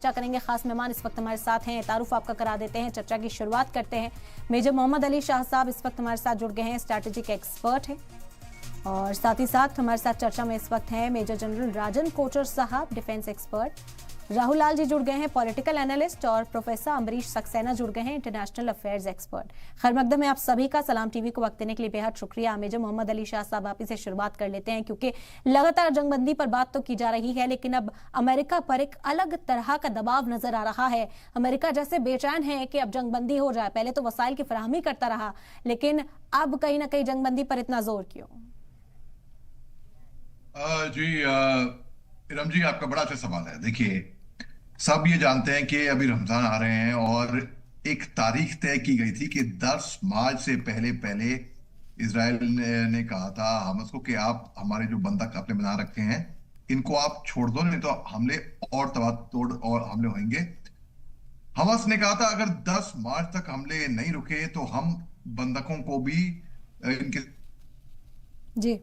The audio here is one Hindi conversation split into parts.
चर्चा करेंगे। खास मेहमान इस वक्त हमारे साथ हैं, तारुफ आपका करा देते हैं। चर्चा की शुरुआत करते हैं। मेजर मोहम्मद अली शाह साहब इस वक्त हमारे साथ जुड़ गए हैं, स्ट्रैटेजिक एक्सपर्ट हैं। और साथ ही साथ हमारे साथ चर्चा में इस वक्त हैं मेजर जनरल राजन कोचर साहब, डिफेंस एक्सपर्ट। राहुल लाल जी जुड़ गए हैं, पॉलिटिकल एनालिस्ट। और प्रोफेसर अम्बरीश सक्सेना जुड़ गए हैं, इंटरनेशनल अफेयर्स एक्सपर्ट। खैर मकदम में आप सभी का सलाम टीवी को वक्त देने के लिए बेहद शुक्रिया। मेजर मोहम्मद अली शाह साहब, आप इसे शुरुआत कर लेते हैं, क्योंकि लगातार जंगबंदी पर बात तो की जा रही है, लेकिन अब अमेरिका पर एक अलग तरह का दबाव नजर आ रहा है। अमेरिका जैसे बेचैन है कि अब जंगबंदी हो जाए। पहले तो वसाइल की फराहमी करता रहा, लेकिन अब कहीं ना कहीं जंगबंदी पर इतना जोर क्यों? जी इरम जी, आपका बड़ा अच्छा सवाल है। देखिए, सब ये जानते हैं कि अभी रमजान आ रहे हैं और एक तारीख तय की गई थी कि 10 मार्च से पहले पहले इसराइल ने कहा था हमास को कि आप हमारे जो बंधक आपने बना रखे हैं इनको आप छोड़ दो, नहीं तो हमले और तबाह-तोड़ और हमले होंगे। हमास ने कहा था अगर 10 मार्च तक हमले नहीं रुके तो हम बंधकों को भी इनके जी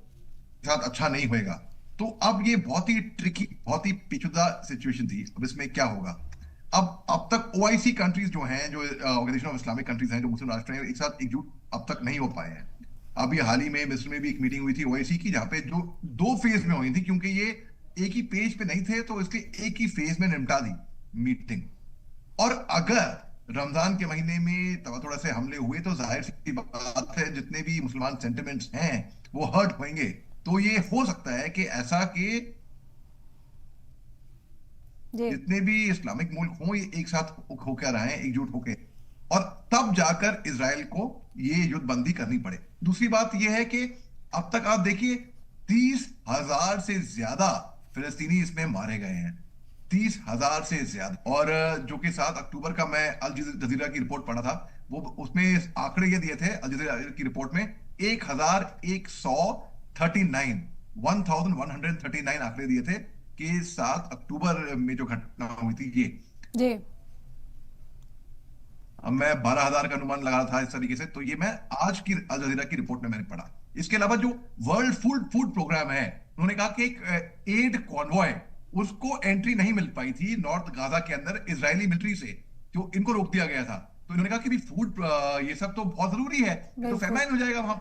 साथ अच्छा नहीं होएगा। तो अब ये बहुत ही ट्रिकी, बहुत ही पेचीदा सिचुएशन थी। अब इसमें क्या होगा? अब तक ओआईसी कंट्रीज जो हैं, जो ऑर्गेनाइजेशन ऑफ इस्लामिक कंट्रीज हैं, जो मुस्लिम राष्ट्र हैं, एक साथ एकजुट अब तक नहीं हो पाए हैं। अब ये हाल ही में मिस्र में भी एक मीटिंग हुई थी ओआईसी की, जहां पे जो 2 फेज में हुई थी, क्योंकि ये एक ही पेज पे नहीं थे, तो इसके एक ही फेज में निपटा दी मीटिंग। और अगर रमजान के महीने में थोड़ा से हमले हुए तो जाहिर सी बात है जितने भी मुसलमान सेंटिमेंट्स हैं वो हर्ट होंगे। तो ये हो सकता है कि ऐसा कि जी जितने भी इस्लामिक मुल्क हों ये एक साथ होकर आए, एकजुट होकर, और तब जाकर इजराइल को ये युद्धबंदी करनी पड़े। दूसरी बात यह है कि अब तक आप देखिए 30,000 से ज्यादा फिलिस्तीनी इसमें मारे गए हैं, 30,000 से ज्यादा। और जो कि 7 अक्टूबर का मैं अल जजीरा की रिपोर्ट पढ़ा था, वो उसमें आंकड़े ये दिए थे अल जजीरा की रिपोर्ट में 1139 1139 आंकड़े दिए थे कि 7 अक्टूबर में जो घटना हुई थी ये। जी अब मैं 12,000 का अनुमान लगा रहा था इस तरीके से, तो ये मैं आज की अल जजीरा की रिपोर्ट में मैंने पढ़ा। इसके अलावा जो वर्ल्ड फूड फूड प्रोग्राम है, उन्होंने कहा कि एक एड कॉन्वॉय उसको एंट्री नहीं मिल पाई थी नॉर्थ गाजा के अंदर इजरायली मिलिट्री से, जो इनको रोक दिया गया था। तो इन्होंने कहा कि भी फूड ये सब तो बहुत जरूरी है, तो फैमाइन हो जाएगा वहां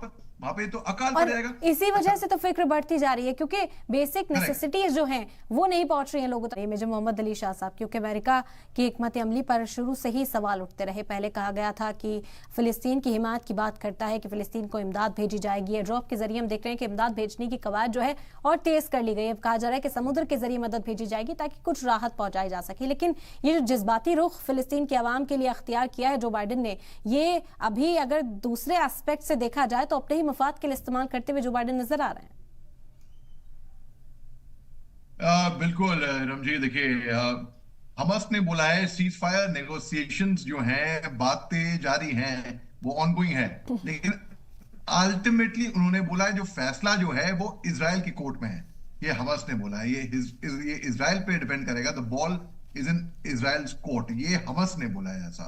पे तो अकाल पड़ और जाएगा। इसी वजह से तो फिक्र बढ़ती जा रही है, क्योंकि बेसिक नेसेसिटीज जो हैं वो नहीं पहुंच रही हैं लोगों तक। मेजर मोहम्मद अली शाह साहब, क्योंकि अमेरिका की हिकमत अमली पर शुरू से ही सवाल उठते रहे। पहले कहा गया था कि फिलिस्तीन की हिमायत की बात करता है कि फिलिस्तीन को इमदाद भेजी जाएगी। ड्रॉप के जरिए हम देख रहे हैं कि इमदाद भेजने की कवायद जो है और तेज कर ली गई है। कहा जा रहा है कि समुद्र के जरिए मदद भेजी जाएगी ताकि कुछ राहत पहुंचाई जा सके। लेकिन ये जो जज्बाती रुख फिलिस्तीन के अवाम के लिए अख्तियार किया है जो बाइडेन ने, ये अभी अगर दूसरे एस्पेक्ट से देखा जाए तो अपने ही मफाद के लिए इस्तेमाल करते हुए जो बाइडेन नजर आ रहे हैं। बिल्कुल रमजी, देखिए हमास ने बोला है सीज फायर नेगोशिएशंस जो हैं, बातें जारी हैं, वो ऑनगोइंग है, लेकिन अल्टीमेटली उन्होंने बोला है जो फैसला जो है वो इजराइल की कोर्ट में है। ये हमास ने बोला है, ये इजराइल पे डिपेंड करेगा। The ball is in Israel's court, ये हमास ने बोला है ऐसा।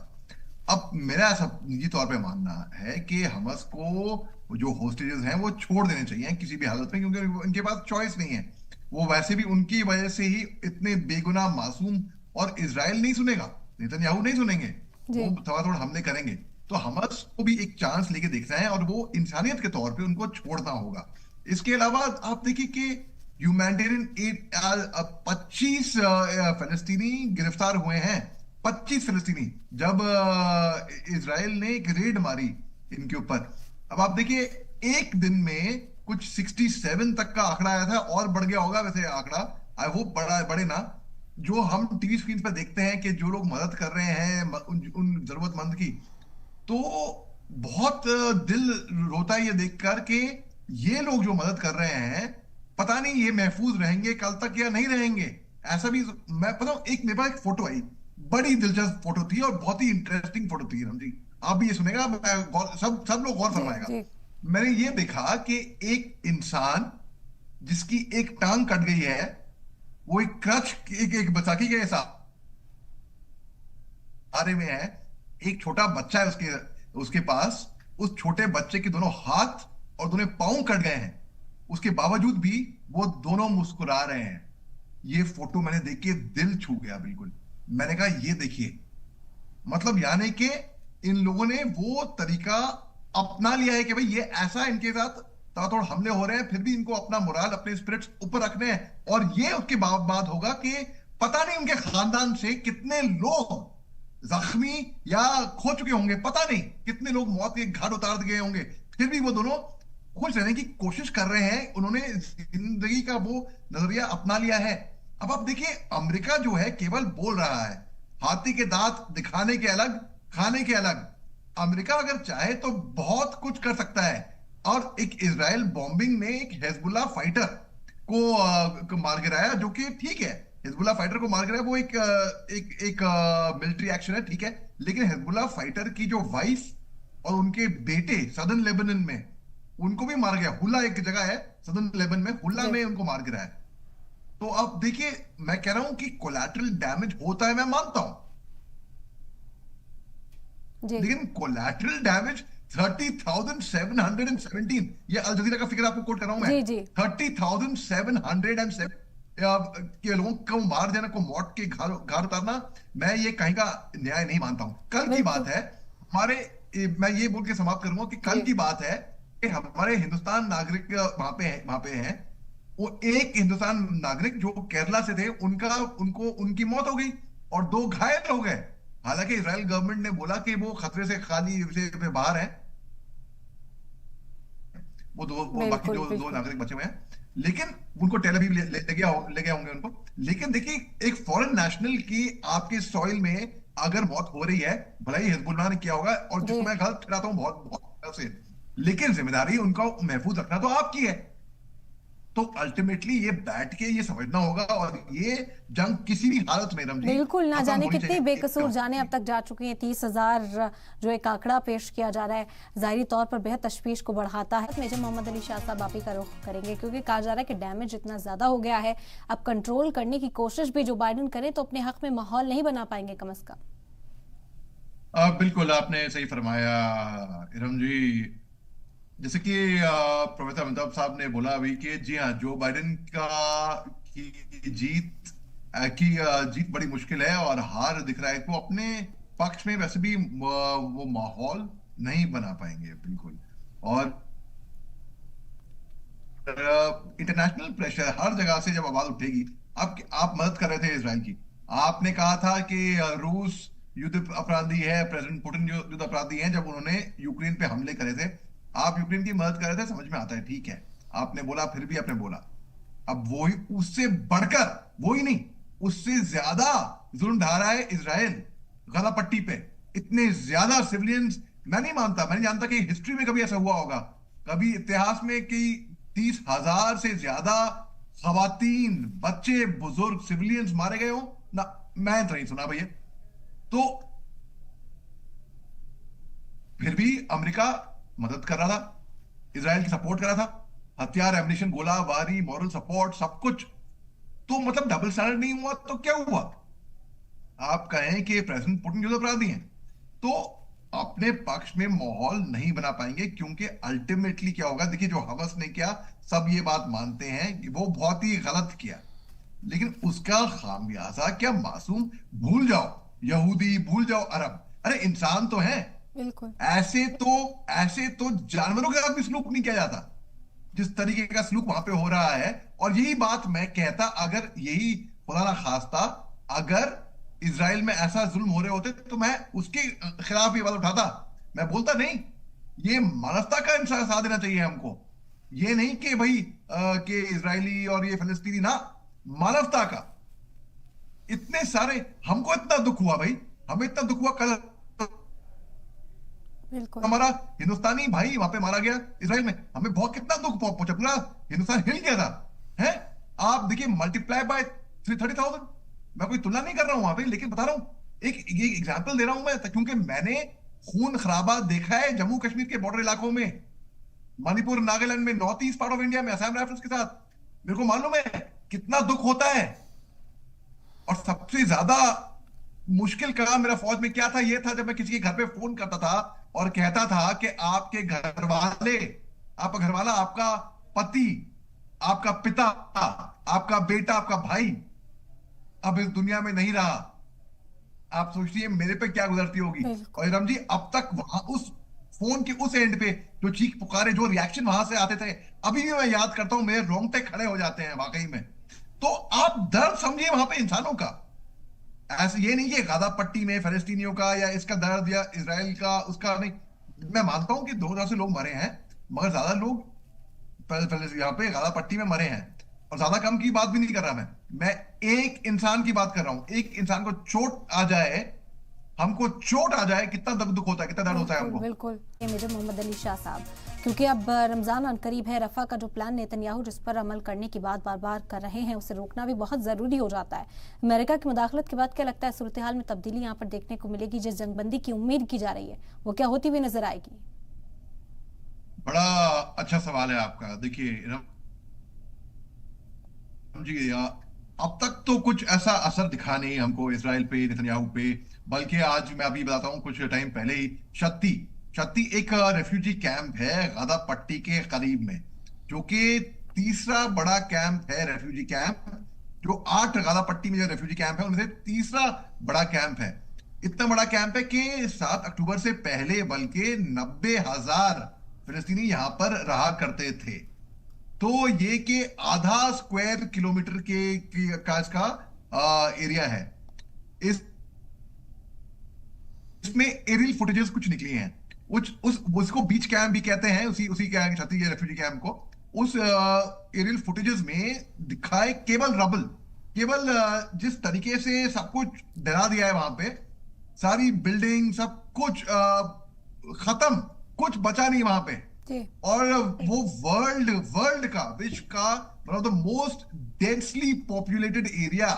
अब मेरा ऐसा निजी तौर पे मानना है कि हमास को जो होस्टेजेस हैं वो छोड़ देने चाहिए किसी भी हालत में, क्योंकि उनके पास चॉइस नहीं है। वो वैसे भी उनकी वजह से ही इतने बेगुनाह मासूम, और इजराइल नहीं सुनेगा, नेतन्याहू नहीं सुनेंगे, वो तबादुल हमले करेंगे। तो हमास को भी एक चांस लेके देखना है और वो इंसानियत के तौर पे उनको छोड़ना होगा। इसके अलावा आप देखिए कि ह्यूमैनिटेरियन एड 25 फलस्तीनी गिरफ्तार हुए हैं, 25 फिलिस्तीनी, जब इजराइल ने एक रेड मारी इनके ऊपर। अब आप देखिए एक दिन में कुछ 67 तक का आंकड़ा आया था, और बढ़ गया होगा वैसे आंकड़ा, आई होप बढ़े ना। जो हम टीवी स्क्रीन पर देखते हैं कि जो लोग मदद कर रहे हैं उन जरूरतमंद की, तो बहुत दिल रोता है ये देखकर कि ये लोग जो मदद कर रहे हैं, पता नहीं ये महफूज रहेंगे कल तक या नहीं रहेंगे। ऐसा भी मैं पता हूं, एक मेरे पास एक फोटो आई, बड़ी दिलचस्प फोटो थी और बहुत ही इंटरेस्टिंग फोटो थी राम जी। आप भी ये सुनेगा, सब लोग गौर फरमाएगा। मैंने ये देखा कि एक इंसान जिसकी एक टांग कट गई है, वो एक क्रच, एक बैसाखी के सहारे में है, एक छोटा बच्चा है उसके पास, उस छोटे बच्चे के दोनों हाथ और दोनों पांव कट गए हैं, उसके बावजूद भी वो दोनों मुस्कुरा रहे हैं। ये फोटो मैंने देख के दिल छू गया बिल्कुल। मैंने कहा ये देखिए, मतलब यानी कि इन लोगों ने वो तरीका अपना लिया है कि भाई ये ऐसा इनके साथ ताबड़तोड़ हमले हो रहे हैं, फिर भी इनको अपना मोराल, अपने स्पिरिट्स ऊपर रखने हैं। और ये उसके बाद होगा कि पता नहीं उनके खानदान से कितने लोग जख्मी या खो चुके होंगे, पता नहीं कितने लोग मौत के घाट उतार गए होंगे, फिर भी वो दोनों खुश रहने की कोशिश कर रहे हैं। उन्होंने जिंदगी का वो नजरिया अपना लिया है। अब आप देखिए, अमेरिका जो है केवल बोल रहा है, हाथी के दांत दिखाने के अलग, खाने के अलग। अमेरिका अगर चाहे तो बहुत कुछ कर सकता है। और एक इजराइल बॉम्बिंग में एक हिजबुल्लाह फाइटर को मार गिराया, जो कि ठीक है, हिजबुल्लाह फाइटर को मार गिराया, वो एक मिलिट्री एक्शन है, ठीक है। लेकिन हिजबुल्लाह फाइटर की जो वाइफ और उनके बेटे सदर्न लेबनान में, उनको भी मार गया। हुल्ला एक जगह है सदर्न लेबनान में, हुल्ला में उनको मार गिराया। तो अब देखिए, मैं कह रहा हूं कि कोलैटरल डैमेज होता है, मैं मानता हूं, जी लेकिन कोलैटरल डैमेज 30,717, ये अल जजीरा का फिगर आपको कोट कर रहा हूं मैं, जी जी 30,707 के लोगों को मार देना, को मौत के घाट उतारना, मैं ये कहीं का न्याय नहीं मानता हूं। कल की बिल्कुल। बात है हमारे, मैं ये बोल के समाप्त करूंगा कि कल जी की बात है कि हमारे हिंदुस्तान नागरिक वहां पे हैं। वो एक हिंदुस्तान नागरिक जो केरला से थे, उनकी मौत हो गई और 2 घायल हो गए। हालांकि इजराइल गवर्नमेंट ने बोला कि वो खतरे से खाली से बाहर हैं, वो बाकी बिल्कुल जो 2 बिल्कुल। नागरिक बचे हुए हैं, लेकिन उनको टेल अवीव ले गया होंगे उनको। लेकिन देखिए, एक फॉरेन नेशनल की आपके सॉइल में अगर मौत हो रही है, भले ही हिजबुल्लाह ने किया होगा, और जी जिसको मैं गलत ठहराता हूं बहुत बहुत से, लेकिन जिम्मेदारी उनका महफूज रखना तो आपकी है। तो अल्टीमेटली ये बैठ के ये समझना होगा, और ये जंग किसी भी हालत में रमजी बिल्कुल, ना खत्म जाने होनी कितनी चाहिए। बेकसूर जाने अब तक जा चुकी हैं। 30,000 जो एक आंकड़ा पेश किया जा रहा है, ज़ाहिरी तौर पर बेहद तशवीश को बढ़ाता है। मेजर मोहम्मद अली शाह साहब आप ही का रुख करेंगे, क्योंकि कहा जा रहा है कि डैमेज इतना ज्यादा हो गया है, अब कंट्रोल करने की कोशिश भी जो बाइडेन करें तो अपने हक में माहौल नहीं बना पाएंगे कम अज कम। बिल्कुल आपने सही फरमाया इरम जी। जैसे कि प्रोफेसर अमिताभ साहब ने बोला अभी कि जी हाँ, जो बाइडेन की जीत जीत बड़ी मुश्किल है, और हार दिख रहा है, तो अपने पक्ष में वैसे भी वो माहौल नहीं बना पाएंगे बिल्कुल। और इंटरनेशनल प्रेशर हर जगह से जब आवाज उठेगी, आप मदद कर रहे थे इसराइल की, आपने कहा था कि रूस युद्ध अपराधी है, प्रेसिडेंट पुतिन युद्ध अपराधी हैं, जब उन्होंने यूक्रेन पे हमले करे थे। आप यूक्रेन की मदद कर रहे थे, समझ में आता है, ठीक है, आपने बोला, फिर भी आपने बोला। अब वही, उससे बढ़कर, वही नहीं, उससे ज्यादा जुल्म ढा रहा है इसराइल गला पट्टी पे। इतने ज्यादा सिविलियंस, मैं नहीं मानता, मैं नहीं जानता कि हिस्ट्री में कभी ऐसा हुआ होगा, कभी इतिहास में कि 30,000 से ज्यादा खवातीन, बच्चे, बुजुर्ग, सिविलियंस मारे गए हो ना, मैं तो नहीं सुना भैया। तो फिर भी अमेरिका मदद कर रहा था, इसराइल की सपोर्ट कर रहा था, हथियार, एमिनेशन, गोला बारी, मॉरल सपोर्ट, सब कुछ। तो मतलब डबल स्टैंडर्ड नहीं हुआ तो क्या हुआ? आप कहें कि प्रेसिडेंट पुतिन युद्ध अपराधी हैं, तो अपने पक्ष में माहौल नहीं बना पाएंगे, क्योंकि अल्टीमेटली क्या होगा, देखिए, जो हवस ने किया, सब ये बात मानते हैं कि वो बहुत ही गलत किया, लेकिन उसका खामियाजा क्या मासूम? भूल जाओ यहूदी, भूल जाओ अरब, अरे इंसान तो है। बिल्कुल ऐसे तो जानवरों के साथ भी सलूक नहीं किया जाता जिस तरीके का सलूक वहां पे हो रहा है। और यही बात मैं कहता, अगर यही खुदा ना खास्ता अगर इजराइल में ऐसा जुल्म हो रहे होते, तो मैं उसके खिलाफ ये बात उठाता, मैं बोलता नहीं, ये मानवता का इंसान साथ देना चाहिए हमको, ये नहीं कि भाई कि इजरायली और ये फलस्तीनी ना, मानवता का। इतने सारे, हमको इतना दुख हुआ भाई, हमें इतना दुख हुआ, कल बिल्कुल। हमारा हिंदुस्तानी भाई वहां पे मारा गया इसराइल में, हमें बहुत कितना दुख पहुंचा, पूरा हिंदुस्तान हिल गया था, है। आप देखिए, मल्टीप्लाई बाय 30,000, मैं कोई तुलना नहीं कर रहा हूं वहां पे, लेकिन बता रहा हूं, एक ये एग्जांपल दे रहा हूं मैं, क्योंकि मैंने खून खराबा देखा है जम्मू कश्मीर के बॉर्डर इलाकों में, मणिपुर, नागालैंड में, north east part of India में, असम राइफल्स के साथ, मेरे को मालूम है कितना दुख होता है। और सबसे ज्यादा मुश्किल काम मेरा फौज में क्या था, ये था जब मैं किसी के घर पे फोन करता था और कहता था कि आपके घर वाले, आपका घर वाला, आपका पति, आपका पिता, आपका बेटा, आपका भाई अब इस दुनिया में नहीं रहा, आप सोचिए मेरे पे क्या गुजरती होगी। बिल्कुल। और रम जी, अब तक वहां उस फोन के उस एंड पे जो चीख पुकारे, जो रिएक्शन वहां से आते थे, अभी भी मैं याद करता हूं, मेरे रोंगटे खड़े हो जाते हैं वाकई में। तो आप दर्द समझिए वहां पे इंसानों का। ऐसे ये नहीं कि गाजा पट्टी में फलस्तीनियों का या इसका दर्द या इसराइल का उसका नहीं। मैं मानता हूं कि 2000 से लोग मरे हैं, मगर ज्यादा लोग यहाँ पे गाजा पट्टी में मरे हैं। और ज्यादा कम की बात भी नहीं कर रहा मैं एक इंसान की बात कर रहा हूं। एक इंसान को चोट आ जाए, हमको चोट आ जाए, कितना दुख होता है, कितना दर्द होता है हमको। बिल्कुल। मेजर मोहम्मद अली शाह साहब, क्योंकि अब रमजान अनकरीब है, रफा का जो प्लान नेतन्याहू जिस पर अमल करने की बात बार बार कर रहे हैं, उसे रोकना भी बहुत जरूरी हो जाता है। अमेरिका की मुदाखलत के बाद क्या लगता है सूरत हाल में तब्दीली यहाँ पर देखने को मिलेगी? जिस जंगबंदी की उम्मीद की जा रही है वो क्या होती हुई नजर आएगी? बड़ा अच्छा सवाल है आपका। देखिए जी, अब तक तो कुछ ऐसा असर दिखा नहीं हमको इसराइल पे, नेतन्याहू पे। बल्कि आज मैं अभी बताता हूँ, कुछ टाइम पहले ही शत्ती शत्ती एक रेफ्यूजी कैंप है गाजा पट्टी के करीब में, जो कि तीसरा बड़ा कैंप है, रेफ्यूजी कैंप। जो 8 गाजा पट्टी में जो रेफ्यूजी कैंप है उनमें से तीसरा बड़ा कैंप है। इतना बड़ा कैंप है कि 7 अक्टूबर से पहले बल्कि 90,000 फिलिस्तीनी यहां पर रहा करते थे। तो ये कि आधा स्क्वायर किलोमीटर का इसका एरिया है। इस इसमें एरियल फुटेजेस कुछ निकली हैं। उसको बीच कैंप भी कहते हैं, उसी उसी छत्तीसगढ़ रेफ्यूजी कैंप को। उस एरियल फुटेजेस में दिखाए केवल रबल, केवल जिस तरीके से सब कुछ डरा दिया है वहां पे, सारी बिल्डिंग सब कुछ खत्म, कुछ बचा नहीं वहां पे। और वो वर्ल्ड का, विश्व का one of the most densely populated area,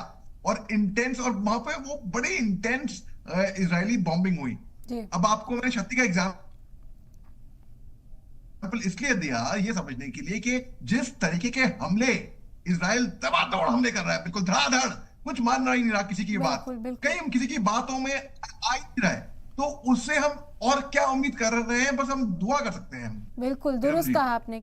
और इंटेंस, और वहां पे वो बड़ी इंटेंस इजरायली बॉम्बिंग हुई। अब आपको मैंने शक्ति का एग्जाम्पल इसलिए दिया, ये समझने के लिए कि जिस तरीके के हमले इजराइल दबादौड़ हमले कर रहा है, बिल्कुल धड़ाधड़, कुछ मानना ही नहीं रहा किसी की बात, कहीं किसी की बातों में आ ही नहीं रहा है, तो उससे हम और क्या उम्मीद कर रहे हैं? बस हम दुआ कर सकते हैं। बिल्कुल दुरुस्त कहा आपने।